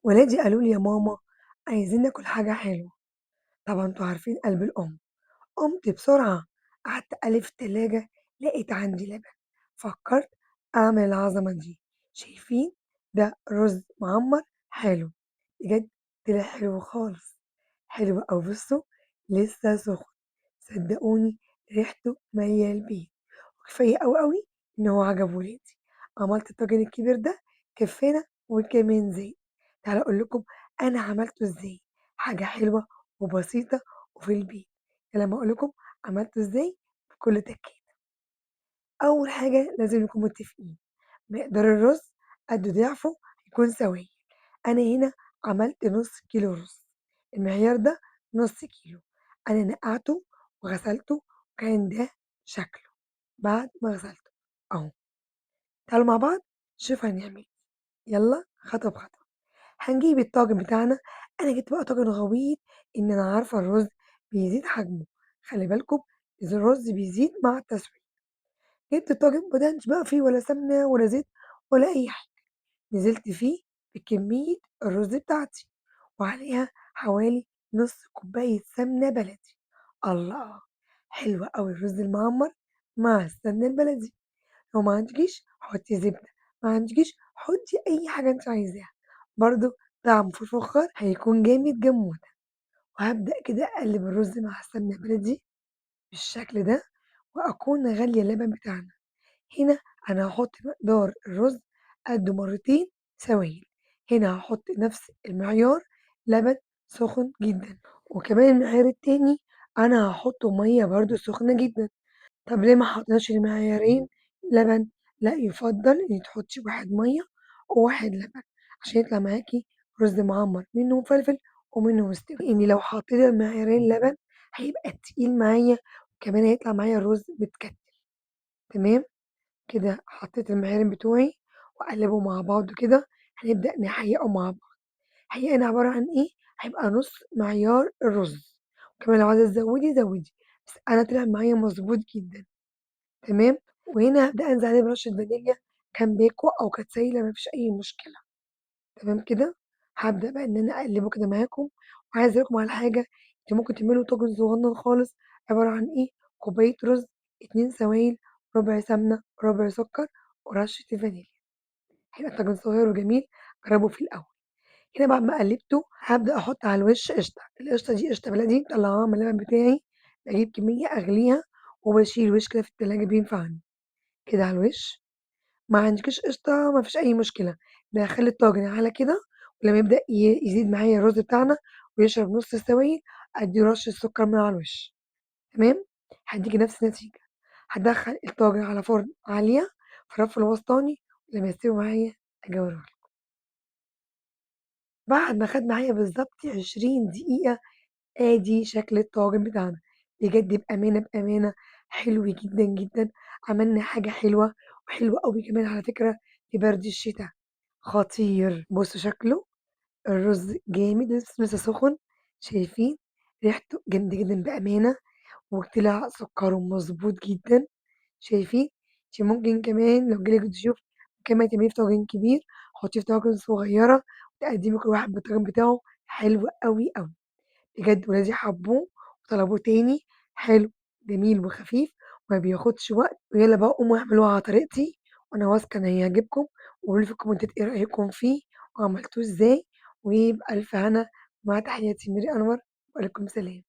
ولادي قالوا لي يا ماما عايزين ناكل حاجة حلوة. طبعا انتوا عارفين قلب الأم. قمت بسرعة، قعدت أقلب في التلاجة، لقيت عندي لبن. فكرت أعمل العظمة دي. شايفين؟ ده رز معمر حلو. بجد طلع حلو خالص. حلو أوي، بصوا لسه سخن. صدقوني ريحته مالية البيت. وكفاية أوي أوي إن هو عجب ولادي. عملت الطاجن الكبير ده كفانا وكمان زي. تعالوا أقول لكم أنا عملته إزاي. حاجة حلوة وبسيطة وفي البيت. لما أقول لكم عملته إزاي بكل تأكيد. أول حاجة لازم نكون متفقين مقدار الرز قد ضعفه يكون سوي. أنا هنا عملت نص كيلو رز. المعيار ده نص كيلو. أنا نقعته وغسلته وكان ده شكله بعد ما غسلته أهو. تعالوا مع بعض نشوف هنعمل إيه. يلا خطوة بخطوة. هنجيب الطاجن بتاعنا. أنا جبت بقى طاجن غويط، إن أنا عارفة الرز بيزيد حجمه. خلي بالكم إذا الرز بيزيد مع التسوية. جبت الطاجن مكانش بقى فيه ولا سمنة ولا زيت ولا أي حاجة. نزلت فيه بكمية الرز بتاعتي وعليها حوالي نص كوباية سمنة بلدي. الله، حلوة أوي الرز المعمر مع السمنة البلدي. لو ما عندكيش حطي زبدة، ما عندكيش حطي أي حاجة انت عايزاها. برضو طعم في الفخار هيكون جامد جموت. وهبدأ كده أقلب الرز مع السمنة البلدي بالشكل ده. وأكون غالية اللبن بتاعنا. هنا أنا هاحط مقدار الرز قده مرتين سوايل. هنا هاحط نفس المعيار لبن سخن جدًا. وكمان المعيار التاني أنا هاحط مَيّة برضه سخنة جدًا. طب ليه ما حطيناش المعيارين لبن؟ لأ، يُفضّل إنِّك تحطي واحد مَيّة وواحد لبن عشان يطلع معاكِ رز معمّر منه مفلفل ومنه مستوي. لإني لو حطيت المعيارين لبن هيبقى تقيل معايا، وكمان هيطلع معايا الرز متكتل. تمام؟ كده حطيت المعيارين بتوعي وأقلّبهم مع بعض كده. هنبدأ نحيّقهم مع بعض. حقيقة عبارة عن إيه، هيبقى نُص معيار الرز. وكمان لو عايزة تزوّدي زوّدي، بس أنا طلع معايا مضبوط جدًا. تمام. وهنا هابدأ أنزل عليه برشة فانيليا. كان باكو أو كانت سايلة ما فيش أي مشكلة. تمام كده. هابدأ بقى إن أنا أقلّبه كده معاكم. وعايزة أقول لكم على حاجة، أنتم ممكن تعملوا طاجن صغنّن خالص عبارة عن إيه، كوباية رز، 2 سوايل، ربع سمنة، ربع سكر، ورشة فانيليا. هيبقى طاجن صغير وجميل. جربوا فيه الأول. كده بعد ما قلبته هابدأ أحط على الوش قشطة. القشطة دي قشطة بلدي مطلعاها من اللبن بتاعي. باجيب كمية أغليها وباشيل الوش كده في التلاجة بينفعني. كده على الوش. ما عندكيش قشطة ما فيش أي مشكلة. دخلي الطاجن على كده. ولما يبدأ يزيد معايا الرز بتاعنا ويشرب نص السوايل أدي رشة سكر من على الوش. تمام. هتيجي نفس النتيجة. هدخل الطاجن على فرن عالية في رف الوسطاني. لما يستوي معايا أجي أوريهولك. بعد ما خد معايا بالضبط 20 دقيقة آدي شكل الطاجن بتاعنا. بجد بأمانة، بأمانة حلو جدًا، جدًا. عملنا حاجة حلوة وحلوة أوي كمان على فكرة في برد الشتا. خطير. بُصّوا شكله، الرز جامد لسه سخن. شايفين؟ ريحته جامدة جدًا بأمانة. وطلع سكره مضبوط جدًا. شايفين؟ أنتِ ممكن كمان لو جه لِك ضيوف كمان تعمليه في طاجن كبير، حطيه في طواجن صغيرة، تقدّمي كل واحد بالطاجن بتاعه. حلو أوي، أوي. بجد ولادي حبوه وطلبوه تاني. حلو، جميل وخفيف وما بياخدش وقت. ويالّا بقى قوموا اعملوه على طريقتي. وأنا واثقة إن هيعجبكم. وقولوا لي في الكومنتات إيه رأيكم فيه وعملتوه إزاي. وبألف هنا. مع تحياتي ميري أنور. وعليكم سلام.